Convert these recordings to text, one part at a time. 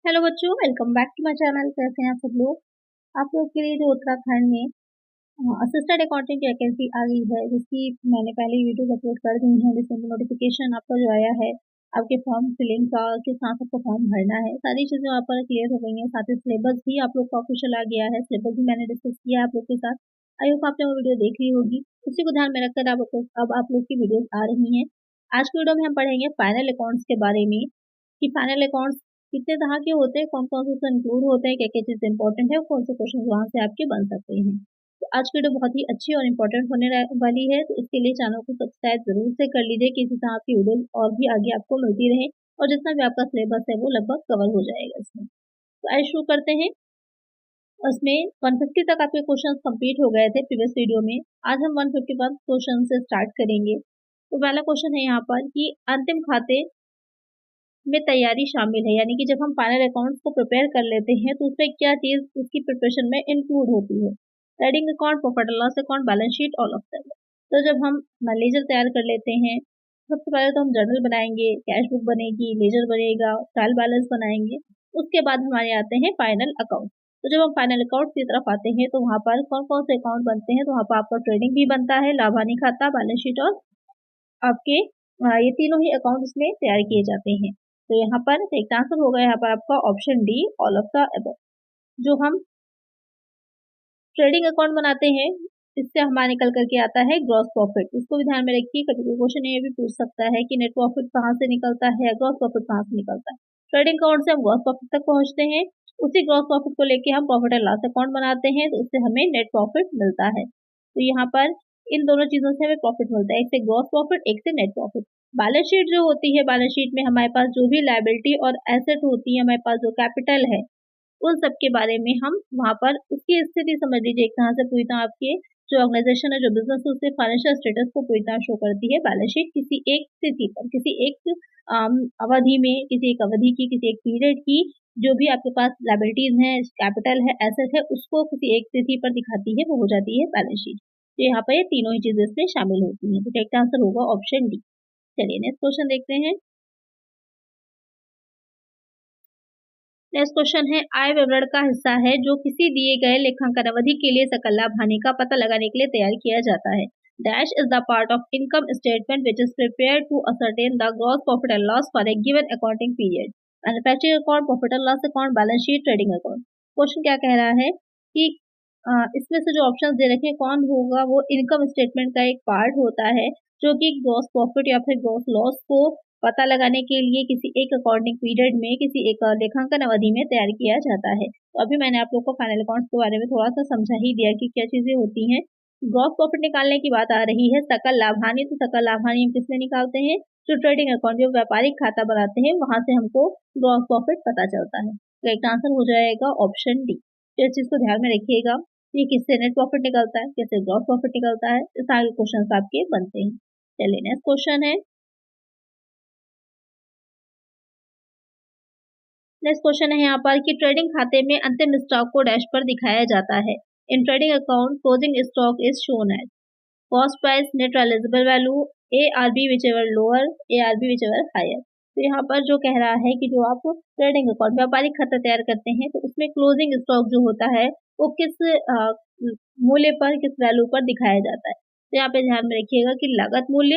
Hello बच्चों, welcome back to my channel. कैसे हैं आप सब लोग। आप लोग के लिए जो उत्तराखंड में असिस्टेंट अकाउंटेंट की वैकेंसी आ गई है, जिसकी मैंने पहले ही वीडियो अपलोड कर दी है, जिसमें नोटिफिकेशन आपका जो आया है, आपके फॉर्म फिलिंग का किस तरह से आपको फॉर्म भरना है, सारी चीज़ें वहाँ पर क्लियर हो गई हैं। साथ ही सिलेबस भी आप लोग का ऑफिशियल आ गया है, सिलेबस भी मैंने डिस्कस किया है आप लोग के साथ। आई होप आपने वो वीडियो देख ली होगी। उसी को ध्यान में रखकर अब आप लोग की वीडियोस आ रही हैं। आज की वीडियो में हम पढ़ेंगे फाइनल अकाउंट्स के बारे में, कि फाइनल अकाउंट्स कितने तरह के होते हैं, कौन कौन से उसमें इंक्लूड होते हैं, क्या क्या चीज़ इंपॉर्टेंट है, कौन से क्वेश्चन वहाँ से आपके बन सकते हैं। तो आज की वीडियो बहुत ही अच्छी और इम्पोर्टेंट होने वाली है, तो इसके लिए चैनल को सब्सक्राइब जरूर से कर लीजिए कि इसी तरह आपकी वीडियो और भी आगे आपको मिलती रहे और जितना भी आपका सिलेबस है वो लगभग कवर हो जाएगा इसमें। तो आज शुरू करते हैं। उसमें 150 तक आपके क्वेश्चन कंप्लीट हो गए थे प्रीवियस वीडियो में। आज हम 151 क्वेश्चन से स्टार्ट करेंगे। तो पहला क्वेश्चन है यहाँ पर कि अंतिम खाते में तैयारी शामिल है, यानी कि जब हम फाइनल अकाउंट्स को प्रिपेयर कर लेते हैं तो उसमें क्या चीज उसकी प्रिपरेशन में इंक्लूड होती है। Trading account, profit and loss account, balance sheet, all of that. तो जब हम लेजर तैयार कर लेते हैं, सबसे पहले तो हम जर्नल बनाएंगे, कैश बुक बनेगी, लेजर बनेगा, ट्रायल बैलेंस बनाएंगे। उसके बाद हमारे आते हैं फाइनल अकाउंट। तो जब हम फाइनल अकाउंट की तरफ आते हैं तो वहाँ पर कौन कौन से अकाउंट बनते हैं, तो वहाँ पर आपका ट्रेडिंग भी बनता है, लाभ हानि खाता, बैलेंस शीट और आपके ये तीनों ही अकाउंट इसमें तैयार किए जाते हैं। तो यहाँ पर एक आंसर होगा यहाँ पर आपका option D, all of the above. जो हम ट्रेडिंग अकाउंट बनाते हैं, इससे हमारा निकल करके आता है ग्रॉस प्रॉफिट। इसको भी ध्यान में रखिए, कभी कोई क्वेश्चन ये भी पूछ सकता है कि नेट प्रॉफिट कहाँ से निकलता है, ग्रॉस प्रॉफिट कहाँ से निकलता है। ट्रेडिंग अकाउंट से हम ग्रॉस प्रॉफिट तक पहुंचते हैं, उसी ग्रॉस प्रॉफिट को लेके हम प्रॉफिट एंड लॉस अकाउंट बनाते हैं, तो उससे हमें नेट प्रॉफिट मिलता है। तो यहाँ पर इन दोनों चीजों से हमें प्रॉफिट मिलता है, एक से ग्रॉस प्रॉफिट, एक से नेट प्रॉफिट। बैलेंस शीट जो होती है, बैलेंस शीट में हमारे पास जो भी लायबिलिटी और एसेट होती है, हमारे पास जो कैपिटल है, उन सब के बारे में हम वहाँ पर उसकी स्थिति समझ लीजिए, एक तरह से पूरी तरह आपके जो ऑर्गेनाइजेशन है, जो बिजनेस है, उसके फाइनेंशियल स्टेटस को पूरी तरह शो करती है बैलेंस शीट। किसी एक स्थिति पर, किसी एक अवधि में, किसी एक अवधि की, किसी एक पीरियड की जो भी आपके पास लायबिलिटीज हैं, कैपिटल है, एसेट है, उसको किसी एक स्थिति पर दिखाती है, वो हो जाती है बैलेंस शीट। तो यहाँ पर ये तीनों ही चीजें इसमें शामिल होती हैं। तो करेक्ट आंसर होगा ऑप्शन डी। चलिए नेक्स्ट क्वेश्चन देखते हैं। नेक्स्ट क्वेश्चन है, आय विवरण का हिस्सा है जो किसी दिए गए लेखांकन अवधि के लिए सकल लाभ हानि का पता लगाने के लिए तैयार किया जाता है। Dash is the part of income statement which is prepared to ascertain the gross profit and loss for a given accounting period. Manufacturing account, profit and loss account, balance sheet, trading account. Question क्या कह रहा है कि इसमें से जो option दे रखे हैं कौन होगा, वो इनकम स्टेटमेंट का एक पार्ट होता है जो कि ग्रॉस प्रॉफिट या फिर ग्रॉस लॉस को पता लगाने के लिए किसी एक अकाउंटिंग पीरियड में, किसी एक लेखांकन अवधि में तैयार किया जाता है। तो अभी मैंने आप लोग को फाइनल अकाउंट्स के बारे में थोड़ा सा समझा ही दिया कि क्या चीजें होती हैं। ग्रॉस प्रॉफिट निकालने की बात आ रही है, सकल लाभ हानि। तो सकल लाभ हानि हम किसमें निकालते हैं, जो ट्रेडिंग अकाउंट, जो व्यापारिक खाता बनाते हैं, वहां से हमको ग्रॉस प्रॉफिट पता चलता है। तो एक आंसर हो जाएगा ऑप्शन डी। तो इस चीज को ध्यान में रखिएगा, ये किससे नेट प्रॉफिट निकलता है, किससे ग्रॉस प्रॉफिट निकलता है। इस सारे क्वेश्चन आपके बनते हैं। चलिए नेक्स्ट क्वेश्चन है। नेक्स्ट क्वेश्चन है यहाँ पर कि ट्रेडिंग खाते में अंतिम स्टॉक को डैश पर दिखाया जाता है। In trading account closing stock is shown as cost price, net realisable value, ARB whichever lower, ARB whichever higher. तो यहाँ पर जो कह रहा है कि जो आप ट्रेडिंग अकाउंट, व्यापारिक खाता तैयार करते हैं, तो उसमें क्लोजिंग स्टॉक जो होता है वो किस मूल्य पर, किस वैल्यू पर दिखाया जाता है। तो यहाँ पे ध्यान में रखिएगा कि लागत मूल्य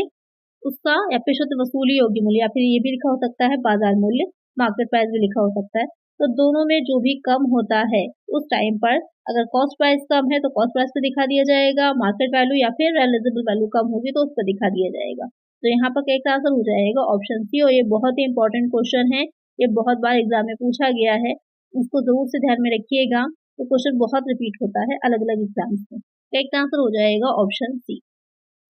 उसका, या फिर शुद्ध वसूली योग्य मूल्य, या फिर ये भी लिखा हो सकता है बाजार मूल्य, मार्केट प्राइस भी लिखा हो सकता है। तो दोनों में जो भी कम होता है उस टाइम पर, अगर कॉस्ट प्राइस कम है तो कॉस्ट प्राइस पे दिखा दिया जाएगा, मार्केट वैल्यू या फिर रियलाइजेबल वैल्यू कम होगी तो उस पर दिखा दिया जाएगा। तो यहाँ पर करेक्ट आंसर हो जाएगा ऑप्शन सी। और ये बहुत ही इंपॉर्टेंट क्वेश्चन है, ये बहुत बार एग्जाम में पूछा गया है, इसको जरूर से ध्यान में रखिएगा। तो क्वेश्चन बहुत रिपीट होता है अलग अलग एग्जाम्स में। करेक्ट आंसर हो जाएगा ऑप्शन सी।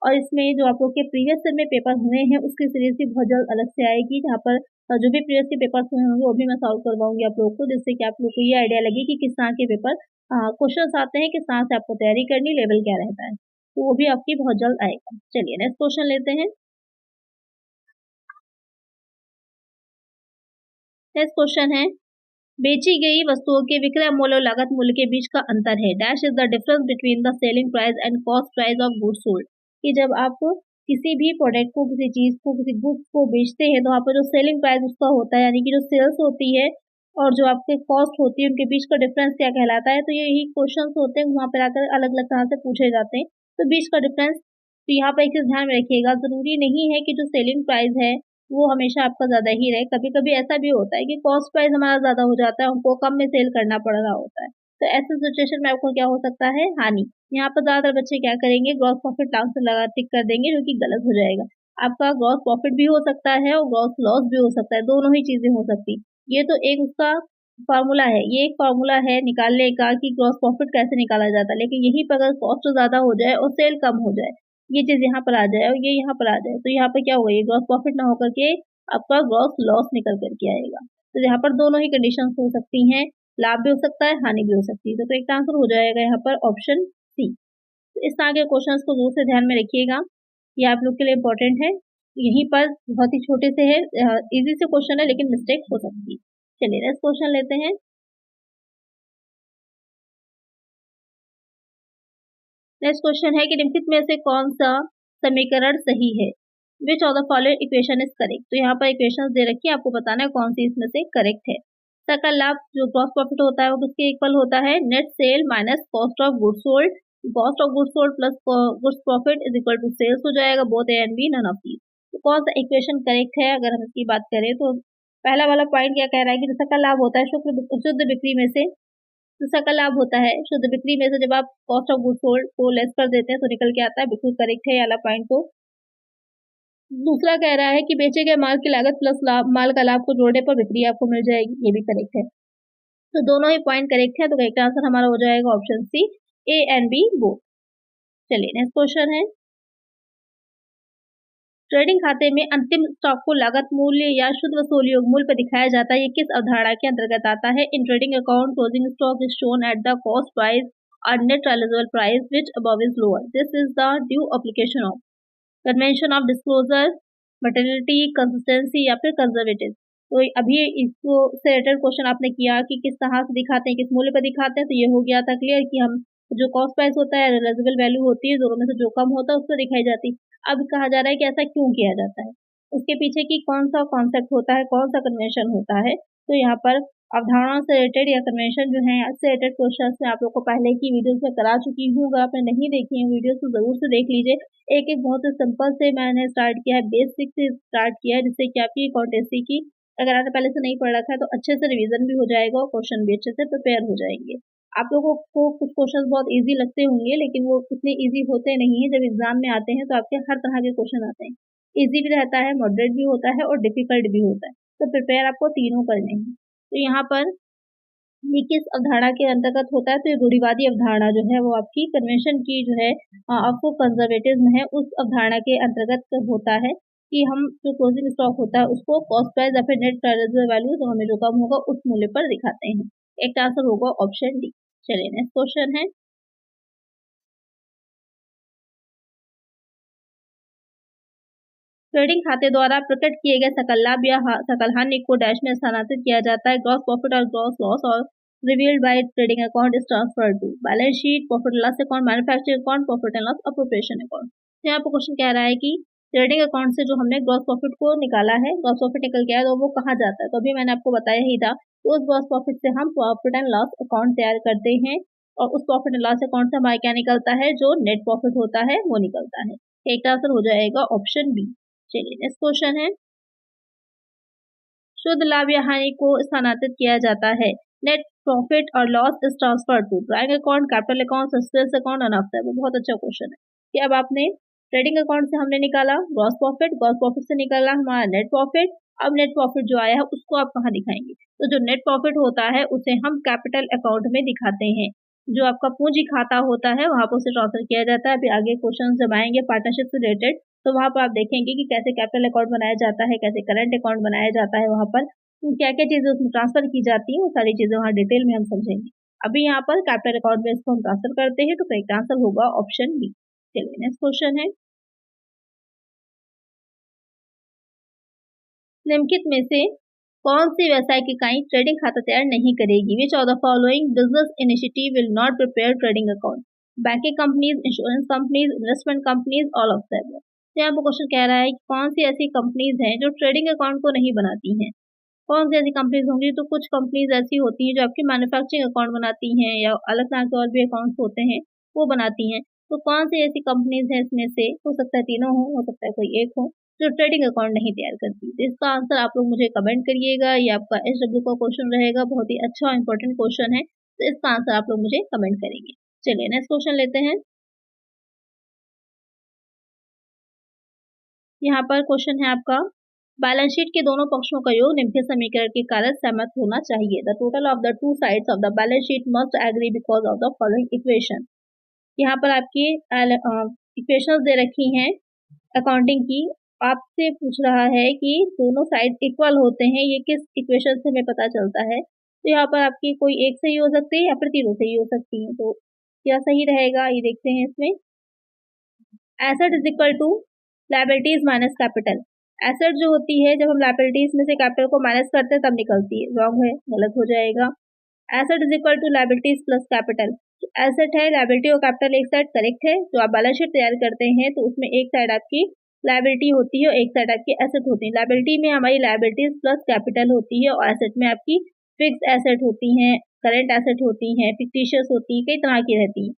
और इसमें जो आप लोग के प्रीवियस ईयर में पेपर हुए हैं उसकी सीरीज भी बहुत जल्द अलग से आएगी, जहाँ पर जो भी प्रीवियस के पेपर्स हुए होंगे वो भी मैं सॉल्व करवाऊंगी आप लोग को, जिससे कि आप लोग को ये आइडिया लगे कि किस तरह के पेपर क्वेश्चन आते हैं, किस तरह से आपको तैयारी करनी, लेवल क्या रहता है। तो वो भी आपकी बहुत जल्द आएगा। चलिए नेक्स्ट क्वेश्चन लेते हैं। नेक्स्ट क्वेश्चन है, बेची गई वस्तुओं के विक्रय मूल्य और लागत मूल्य के बीच का अंतर है। Dash is the difference between the selling price and cost price of goods sold. कि जब आप किसी भी प्रोडक्ट को, किसी चीज को, किसी गुड्स को बेचते हैं, तो वहाँ पर जो सेलिंग प्राइस उसका होता है, यानी कि जो सेल्स होती है, और जो आपके कॉस्ट होती है उनके बीच का डिफरेंस क्या कहलाता है। तो यही क्वेश्चंस होते हैं, वहाँ पर आकर अलग अलग तरह से पूछे जाते हैं। तो बीच का डिफरेंस, तो यहाँ पर एक चीज़ ध्यान में रखिएगा, ज़रूरी नहीं है कि जो सेलिंग प्राइस है वो हमेशा आपका ज़्यादा ही रहे। कभी कभी ऐसा भी होता है कि कॉस्ट प्राइस हमारा ज़्यादा हो जाता है, हमको कम में सेल करना पड़ रहा होता है। तो ऐसे सिचुएशन में आपको क्या हो सकता है, हानि। यहाँ पर ज़्यादातर बच्चे क्या करेंगे, ग्रॉस प्रॉफिट लास्ट लगा टिक कर देंगे, जो कि गलत हो जाएगा। आपका ग्रॉस प्रॉफिट भी हो सकता है और ग्रॉस लॉस भी हो सकता है, दोनों ही चीज़ें हो सकती। ये तो एक उसका फार्मूला है, ये एक फार्मूला है निकालने का कि ग्रॉस प्रॉफिट कैसे निकाला जाता है। लेकिन यहीं पर अगर कॉस्ट ज़्यादा हो जाए और सेल कम हो जाए, ये चीज़ यहाँ पर आ जाए और ये यहाँ पर आ जाए, तो यहाँ पर क्या होगा, ये ग्रॉस प्रॉफिट ना होकर के आपका ग्रॉस लॉस निकल करके आएगा। तो यहाँ पर दोनों ही कंडीशंस हो सकती हैं, लाभ भी हो सकता है, हानि भी हो सकती है। तो एक आंसर हो जाएगा यहाँ पर ऑप्शन सी। तो इस तरह के क्वेश्चंस को दूर से ध्यान में रखिएगा, ये आप लोग के लिए इम्पोर्टेंट है। यहीं पर बहुत ही छोटे से है, इजी से क्वेश्चन है लेकिन मिस्टेक हो सकती है। चलिए नेक्स्ट क्वेश्चन लेते हैं। नेक्स्ट क्वेश्चन है कि निम्नलिखित में से कौन सा समीकरण सही है। Which of the following equation is correct. तो यहाँ पर इक्वेशन दे रखी है, आपको बताना है कौन सी इसमें से करेक्ट है। सकल लाभ जो ग्रॉस प्रॉफिट होता है वो किसके इक्वल होता है, net sale minus cost of goods sold. Cost of goods sold plus goods profit is equal to sales हो जाएगा, both A and B, none of these. तो कौन सा इक्वेशन करेक्ट है अगर हम इसकी बात करें तो पहला वाला पॉइंट क्या कह रहा है कि जो सकल लाभ होता है शुद्ध बिक्री में से, तो सकल लाभ होता है शुद्ध बिक्री में से जब आप कॉस्ट ऑफ गुड्स सोल्ड को लेस कर देते हैं तो निकल के आता है, बिल्कुल करेक्ट है ये वाला पॉइंट। तो दूसरा कह रहा है कि बेचे गए माल की लागत प्लस लाभ, माल का लाभ को जोड़ने पर बिक्री आपको मिल जाएगी, ये भी करेक्ट है। तो दोनों ही पॉइंट करेक्ट है, तो करेक्ट आंसर हमारा हो जाएगा option C, A and B both. चलिए नेक्स्ट क्वेश्चन है, ट्रेडिंग खाते में अंतिम स्टॉक को लागत मूल्य या शुद्ध वसूली योग मूल्य पर दिखाया जाता है, ये किस अवधारणा के अंतर्गत आता है। In trading account closing stock is shown at the cost price और net realisable price whichever is lower, this is the due application of convention of disclosure, materiality, consistency या फिर कंजर्वेटिव। तो अभी इसको से रिलेटेड क्वेश्चन आपने किया कि किस तरह से दिखाते हैं, किस मूल्य पर दिखाते हैं, तो ये हो गया था क्लियर कि हम जो कॉस्ट प्राइस होता है, रियलाइजेबल वैल्यू होती है, दोनों में से जो कम होता है उस पर दिखाई जाती है। अब कहा जा रहा है कि ऐसा क्यों किया जाता है, उसके पीछे की कौन सा कॉन्सेप्ट होता है, कौन सा कन्वेंशन होता है। तो यहाँ पर अवधारणा से रिलेटेड या कन्वेंशन जो है इससे रिलेटेड क्वेश्चन में आप लोग को पहले की वीडियोस में करा चुकी हूँ, अगर आपने नहीं देखी है वीडियोस तो जरूर से देख लीजिए। एक एक बहुत ही सिंपल से मैंने स्टार्ट किया है, बेसिक से स्टार्ट किया है, जिससे कि आपकी अकाउंटेंसी की अगर आपने पहले से नहीं पढ़ रखा है तो अच्छे से रिवीजन भी हो जाएगा और क्वेश्चन भी अच्छे से प्रिपेयर हो जाएंगे। आप लोगों को कुछ क्वेश्चन बहुत इजी लगते होंगे लेकिन वो उतने इजी होते नहीं है, जब एग्जाम में आते हैं तो आपके हर तरह के क्वेश्चन आते हैं, इजी भी रहता है, मॉडरेट भी होता है और डिफिकल्ट भी होता है। तो प्रिपेयर आपको तीनों करने हैं। तो यहाँ पर ये किस अवधारणा के अंतर्गत होता है, तो ये रूढ़िवादी अवधारणा जो है वो आपकी कन्वेंशन की जो है आपको कंजर्वेटिज्म है उस अवधारणा के अंतर्गत होता है कि हम जो क्लोजिंग स्टॉक होता है उसको कॉस्ट प्राइस या फिर नेट रियलाइजेबल वैल्यू दोनों में जो कम होगा उस मूल्य पर दिखाते हैं। एक आंसर होगा ऑप्शन डी। चलिए नेक्स्ट क्वेश्चन है, ट्रेडिंग खाते द्वारा प्रकट किए गए सकल लाभ या सकल हानि को डैश में स्थानांतरित किया जाता है। ग्रॉस प्रॉफिट और ग्रॉस लॉस और revealed by trading account is transferred to balance sheet, profit loss account, manufacturing account, profit and loss appropriation account. तो यहाँ पर क्वेश्चन कह रहा है कि ट्रेडिंग अकाउंट से जो हमने ग्रॉस प्रॉफिट को निकाला है, ग्रॉस प्रॉफिट निकल गया है, तो वो कहाँ जाता है। तो अभी मैंने आपको बताया ही था, तो उस ग्रॉस प्रॉफिट से हम प्रॉफिट एंड लॉस अकाउंट तैयार करते हैं और उस प्रॉफिट एंड लॉस अकाउंट से हमारा क्या निकलता है, जो नेट प्रॉफिट होता है वो निकलता है। एक आंसर हो जाएगा ऑप्शन बी। चलिए नेक्स्ट क्वेश्चन है, शुद्ध लाभ या हानि को स्थानांतरित किया जाता है। नेट प्रॉफिट और loss is transfer to drawing account, capital account, suspense account, none of them. बहुत अच्छा क्वेश्चन है कि अब आपने ट्रेडिंग अकाउंट से हमने निकाला ग्रॉस प्रॉफिट, ग्रॉस प्रॉफिट से निकाला हमारा नेट प्रॉफिट, अब नेट प्रॉफिट जो आया है उसको आप कहाँ दिखाएंगे। तो जो नेट प्रॉफिट होता है उसे हम कैपिटल अकाउंट में दिखाते हैं, जो आपका पूंजी खाता होता है वहां पर उसे ट्रांसफर किया जाता है। अभी आगे क्वेश्चन जब आएंगे पार्टनरशिप से रिलेटेड तो वहां पर आप देखेंगे कि कैसे कैपिटल अकाउंट बनाया जाता है, कैसे करंट अकाउंट बनाया जाता है, वहां पर क्या क्या चीजें उसमें ट्रांसफर की जाती है, वो सारी चीजें वहां डिटेल में हम समझेंगे। अभी यहाँ पर कैपिटल अकाउंट में इसको हम ट्रांसफर करते हैं, तो करेक्ट आंसर होगा ऑप्शन बी। चलिए नेक्स्ट क्वेश्चन है, निम्नलिखित में से कौन सी व्यवसायिक इकाई ट्रेडिंग खाता तैयार नहीं करेगी। Which of the following business initiative will not prepare trading account. Banking companies, insurance companies, investment companies, all of them. तो यहाँ पर क्वेश्चन कह रहा है कि कौन सी ऐसी कंपनीज हैं जो ट्रेडिंग अकाउंट को नहीं बनाती हैं। कौन सी ऐसी कंपनीज होंगी, तो कुछ कंपनीज ऐसी होती हैं जो आपके मैन्युफैक्चरिंग अकाउंट बनाती हैं या अलग तरह के और भी अकाउंट्स होते हैं वो बनाती हैं। तो कौन सी ऐसी कंपनीज हैं इसमें से, हो सकता है तीनों हो सकता है कोई एक हो, जो ट्रेडिंग अकाउंट नहीं तैयार करती। तो इसका आंसर आप लोग मुझे कमेंट करिएगा। ये आपका SW का क्वेश्चन रहेगा, बहुत ही अच्छा और इम्पोर्टेंट क्वेश्चन है, तो इसका आंसर आप लोग मुझे कमेंट करेंगे। चलिए नेक्स्ट क्वेश्चन लेते हैं। यहाँ पर क्वेश्चन है आपका, बैलेंस शीट के दोनों पक्षों का योग निम्न समीकरण के कारण सहमत होना चाहिए। The total of the two sides of the balance sheet must agree because of the following equation. यहाँ पर आपकी इक्वेशंस दे रखी हैं अकाउंटिंग की। आपसे पूछ रहा है कि दोनों साइड इक्वल होते हैं, ये किस इक्वेशन से हमें पता चलता है। तो यहाँ पर आपकी कोई एक सही हो सकती है या फिर तीनों सही हो सकती है, तो क्या सही रहेगा ये देखते हैं। इसमें asset is equal to liabilities minus capital. Asset जो होती है, जब हम लायबिलिटीज में से कैपिटल को माइनस करते हैं तब निकलती है, रॉन्ग है, गलत हो जाएगा। Asset is equal to liabilities plus capital. Asset है, लायबिलिटी और कैपिटल एक साइड करेक्ट है। जो आप बैलेंस शीट तैयार करते हैं तो उसमें एक साइड आपकी लायबिलिटी होती है और एक साइड आपकी एसेट होती है। लायबिलिटी में हमारी लायबिलिटीज प्लस कैपिटल होती है और एसेट में आपकी फिक्स एसेट होती हैं, करेंट एसेट होती हैं, फिक्टिशियस होती है, कई तरह की रहती है।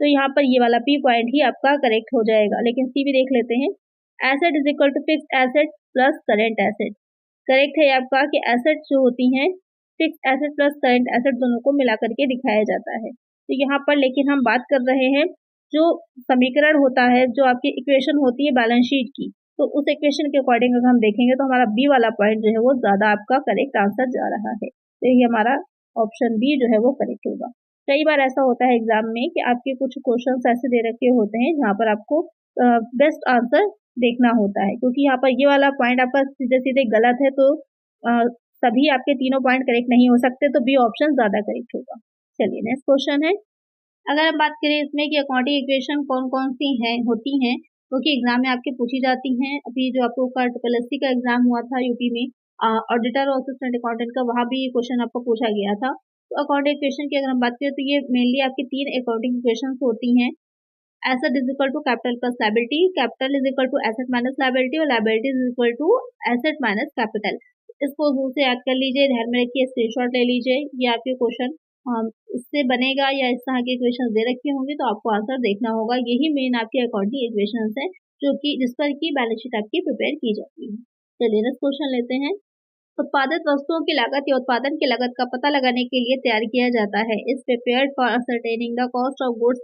तो यहाँ पर ये वाला P पॉइंट ही आपका करेक्ट हो जाएगा। लेकिन C भी देख लेते हैं। Asset is equal to fix asset plus current asset. Correct है आपका कि एसेट जो होती हैं fix asset plus current asset दोनों को मिला करके दिखाया जाता है। तो यहाँ पर लेकिन हम बात कर रहे हैं जो समीकरण होता है, जो आपकी इक्वेशन होती है बैलेंस शीट की, तो उस इक्वेशन के अकॉर्डिंग अगर हम देखेंगे तो हमारा B वाला पॉइंट जो है वो ज्यादा आपका करेक्ट आंसर जा रहा है। तो ये हमारा ऑप्शन B जो है वो करेक्ट होगा। कई बार ऐसा होता है एग्जाम में कि आपके कुछ क्वेश्चंस ऐसे दे रखे होते हैं जहाँ पर आपको बेस्ट आंसर देखना होता है, क्योंकि यहाँ पर ये वाला पॉइंट आपका सीधे सीधे गलत है, तो सभी आपके तीनों पॉइंट करेक्ट नहीं हो सकते, तो बी ऑप्शन ज्यादा करेक्ट होगा। चलिए नेक्स्ट क्वेश्चन है। अगर हम बात करें इसमें कि अकाउंटिंग इक्वेशन कौन कौन सी हैं होती हैं, क्योंकि एग्जाम में आपके पूछी जाती हैं। अभी जो आपको SSC का एग्जाम हुआ था यूपी में, ऑडिटर और असिस्टेंट अकाउंटेंट का, वहाँ भी क्वेश्चन आपको पूछा गया था। तो अकाउंटिंग इक्वेशन की अगर हम बात करें तो ये मेनली आपकी तीन अकाउंटिंग इक्वेशन होती हैं। Asset is equal to capital plus liability, capital is equal to asset minus liability और liability is equal to asset minus capital. इसको दूर से याद कर लीजिए, ध्यान में रखिए, स्क्रीनशॉट ले लीजिए। ये आपके क्वेश्चन इससे बनेगा या इस तरह के इक्वेशन दे रखे होंगे तो आपको आंसर देखना होगा। यही मेन आपके अकाउंटिंग इक्वेशन है जो कि जिस पर की बैलेंस शीट आपकी प्रिपेयर की जाती है। चलिए नेक्स्ट क्वेश्चन लेते हैं। उत्पादित वस्तुओं की लागत या उत्पादन की लागत का पता लगाने के लिए तैयार किया जाता है। Is prepared for ascertaining the cost of goods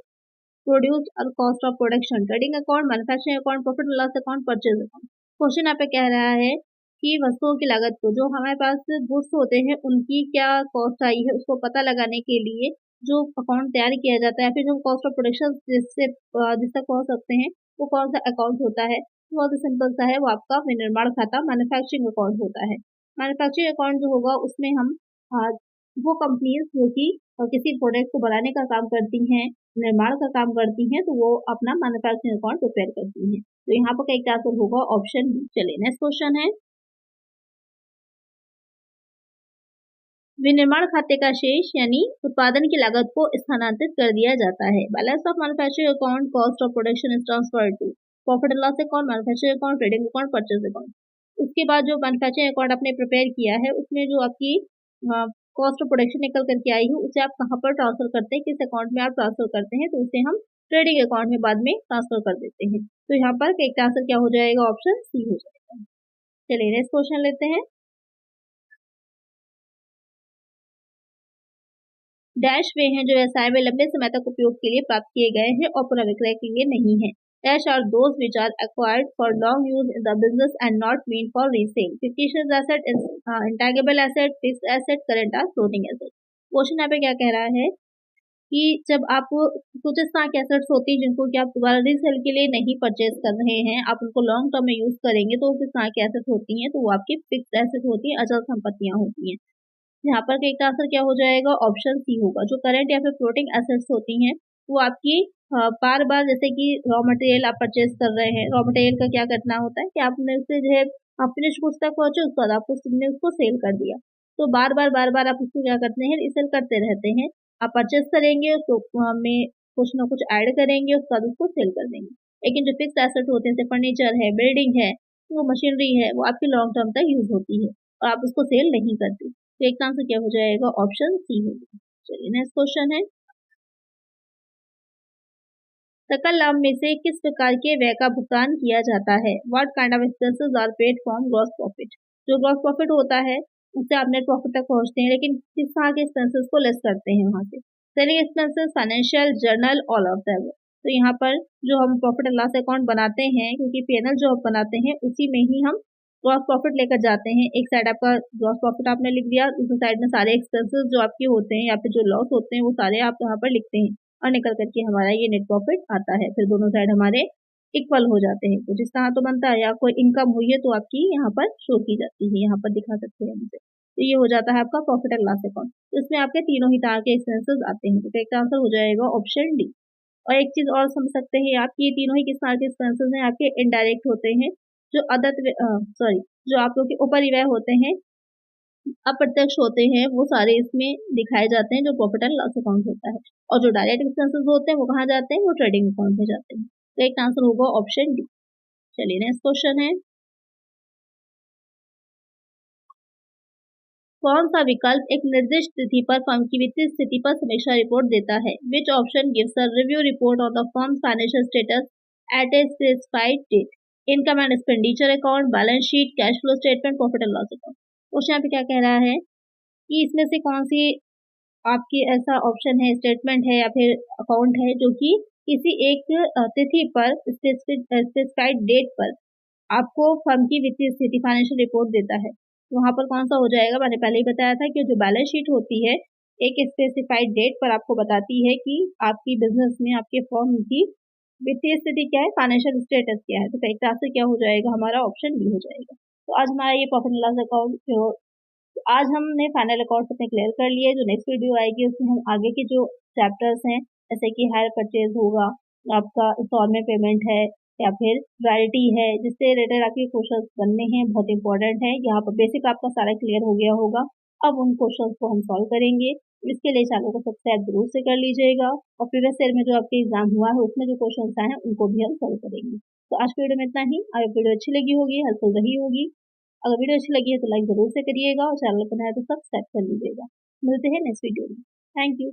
produce और cost of production, trading account, manufacturing account, profit and loss account, purchase account. Question यहाँ पे कह रहा है कि वस्तुओं की लागत को, जो हमारे पास गुड्स होते हैं उनकी क्या कॉस्ट आई है, उसको पता लगाने के लिए जो अकाउंट तैयार किया जाता है, फिर जो कॉस्ट ऑफ प्रोडक्शन जिस तक पहुंच सकते हैं, वो कौन सा अकाउंट होता है। बहुत ही सिंपल सा है, वो आपका विनिर्माण खाता मैन्युफैक्चरिंग अकाउंट होता है। मैन्युफैक्चरिंग अकाउंट जो होगा उसमें हम वो कंपनीज जो कि किसी प्रोडक्ट को बनाने का काम करती हैं, निर्माण का काम करती हैं, तो वो अपना मैन्युफैक्चरिंग अकाउंट प्रिपेयर करती हैं। तो यहाँ पर करेक्ट आंसर होगा ऑप्शन बी। चलिए नेक्स्ट क्वेश्चन है। विनिर्माण खाते का शेष यानी उत्पादन की लागत को स्थानांतरित कर दिया जाता है। Balance of manufacturing account, cost of production is transferred to profit and loss account, manufacturing account, trading account, purchase account. उसके बाद जो मैन्युफैक्चरिंग अकाउंट आपने प्रिपेयर किया है उसमें जो आपकी कॉस्ट ऑफ प्रोडक्शन निकल करके आई है उसे आप कहाँ पर ट्रांसफर करते हैं, किस अकाउंट में आप ट्रांसफर करते हैं, तो उसे हम ट्रेडिंग अकाउंट में बाद में ट्रांसफर कर देते हैं। तो यहाँ पर करेक्ट आंसर क्या हो जाएगा, ऑप्शन सी हो जाएगा। चलिए नेक्स्ट क्वेश्चन लेते हैं। डैश वे हैं जो व्यवसाय में लंबे समय तक उपयोग के लिए प्राप्त किए गए हैं और पुनर्विक्रय के लिए नहीं है। Dash are those which are acquired for long use in the business and not mean for resale. Fictitious asset, intangible asset, fixed asset, current or floating asset. Question यहाँ पे क्या कह रहा है कि जब आप कुछ इस तरह के एसेट्स होती हैं जिनको कि आप दोबारा रीसेल के लिए नहीं परचेज कर रहे हैं, आप उनको लॉन्ग टर्म में यूज करेंगे, तो किस तरह के एसेट होती हैं, तो वो आपकी फिक्स्ड एसेट होती है, अचल संपत्तियां होती हैं। यहाँ पर करेक्ट आंसर क्या हो जाएगा, ऑप्शन सी होगा। जो करंट या फिर फ्लोटिंग एसेट्स होती हैं वो आपकी बार बार, जैसे कि रॉ मटेरियल आप परचेज कर रहे हैं, रॉ मटेरियल का क्या करना होता है कि आपने उससे जो है फिनिश गुड्स तक पहुंचे, उसके बाद आपको तुमने उसको सेल कर दिया, तो बार बार आप उसको क्या करते हैं, रीसेल करते रहते हैं। आप परचेज करेंगे उसको हमें कुछ ना कुछ ऐड करेंगे, उसके बाद उसको सेल कर देंगे। लेकिन जो फिक्स एसेट होते हैं जैसे फर्नीचर है, बिल्डिंग है, वो मशीनरी है, वो आपकी लॉन्ग टर्म तक यूज होती है। और आप उसको सेल नहीं करते। तो एक आंसर क्या हो जाएगा, ऑप्शन सी होगा। चलिए नेक्स्ट क्वेश्चन है, सकल लाभ में से किस प्रकार के व्यय का भुगतान किया जाता है? What kind of expenses are paid from gross profit? जो ग्रॉस प्रॉफिट होता है उससे आप नेट प्रॉफिट तक पहुंचते हैं, लेकिन किस तरह के एक्सपेंसेस को लेस करते हैं वहां से? Selling expenses, financial, journal, all of them. तो यहाँ पर जो हम प्रॉफिट एंड लॉस अकाउंट बनाते हैं, क्योंकि पीएनएल जो हम बनाते हैं उसी में ही हम ग्रॉस प्रॉफिट लेकर जाते हैं। एक साइड आपका ग्रॉस प्रॉफिट आपने लिख दिया, दूसरी साइड में सारे एक्सपेंसेस जो आपके होते हैं या फिर जो लॉस होते हैं वो सारे आप यहाँ पर लिखते हैं, और निकल करके हमारा ये नेट प्रॉफिट आता है। फिर दोनों साइड हमारे इक्वल हो जाते हैं, तो जिस तरह तो बनता है, या कोई इनकम हुई है तो आपकी यहाँ पर शो की जाती है, यहाँ पर दिखा सकते हैं मुझे। तो ये हो जाता है आपका प्रॉफिट एंड लॉस अकाउंट। तो इसमें आपके तीनों ही तरह के एक्सपेंसेस आते हैं, तो करेक्ट आंसर हो जाएगा ऑप्शन डी। और एक चीज और समझ सकते हैं आप, ये तीनों ही किस तरह के एक्सपेंसेस हैं, आपके इनडायरेक्ट होते हैं। जो जो आप लोग के ऊपर व्यय होते हैं, अप्रत्यक्ष होते हैं, वो सारे इसमें दिखाए जाते हैं जो प्रॉफिट एंड लॉस अकाउंट होता है। और जो डायरेक्ट एक्सपेंसेस होते हैं वो कहाँ जाते हैं, वो ट्रेडिंग अकाउंट में जाते हैं। तो एक आंसर होगा ऑप्शन डी। चलिए नेक्स्ट क्वेश्चन है, कौन सा विकल्प एक निर्दिष्ट तिथि पर फर्म की वित्तीय स्थिति पर समीक्षा रिपोर्ट देता है? Which option gives a review report on the firm's financial status at a specified date? Income and expenditure account, balance sheet, cash flow statement, profit and loss account. Question यहाँ पे क्या कह रहा है कि इसमें से कौन सी आपकी ऐसा ऑप्शन है, स्टेटमेंट है या फिर अकाउंट है जो कि किसी एक तिथि पर स्पेसिफाइड डेट पर आपको फर्म की वित्तीय स्थिति फाइनेंशियल रिपोर्ट देता है। तो वहां पर कौन सा हो जाएगा, मैंने पहले ही बताया था कि जो बैलेंस शीट होती है एक स्पेसिफाइड डेट पर आपको बताती है कि आपकी बिजनेस में आपके फर्म की वित्तीय स्थिति क्या है, फाइनेंशियल स्टेटस क्या है। तो कई तरह से क्या हो जाएगा, हमारा ऑप्शन बी हो जाएगा। तो आज हमारा ये प्रॉफिट एंड लॉस अकाउंट जो आज हमने फाइनल अकाउंट अपने क्लियर कर लिए। जो नेक्स्ट वीडियो आएगी उसमें हम आगे के जो चैप्टर्स हैं, जैसे कि हायर परचेज होगा, आपका इंस्टॉलमेंट पेमेंट है, या फिर रॉयल्टी है, जिससे रिलेटेड आपके क्वेश्चन बनने हैं, बहुत इंपॉर्टेंट है। यहाँ पर बेसिक आपका सारा क्लियर हो गया होगा। अब उन क्वेश्चन को हम सॉल्व करेंगे। इसके लिए चैनल को सब्सक्राइब जरूर से कर लीजिएगा, और प्रीवियस ईयर में जो आपके एग्जाम हुआ है उसमें जो क्वेश्चन आए हैं उनको भी हम सॉल्व करेंगे। तो आज की वीडियो में इतना ही। अगर वीडियो अच्छी लगी होगी, हेल्पफुल रही होगी, अगर वीडियो अच्छी लगी है तो लाइक जरूर से करिएगा, और चैनल पर नया तो सब्सक्राइब कर लीजिएगा। मिलते हैं नेक्स्ट वीडियो में। Thank you.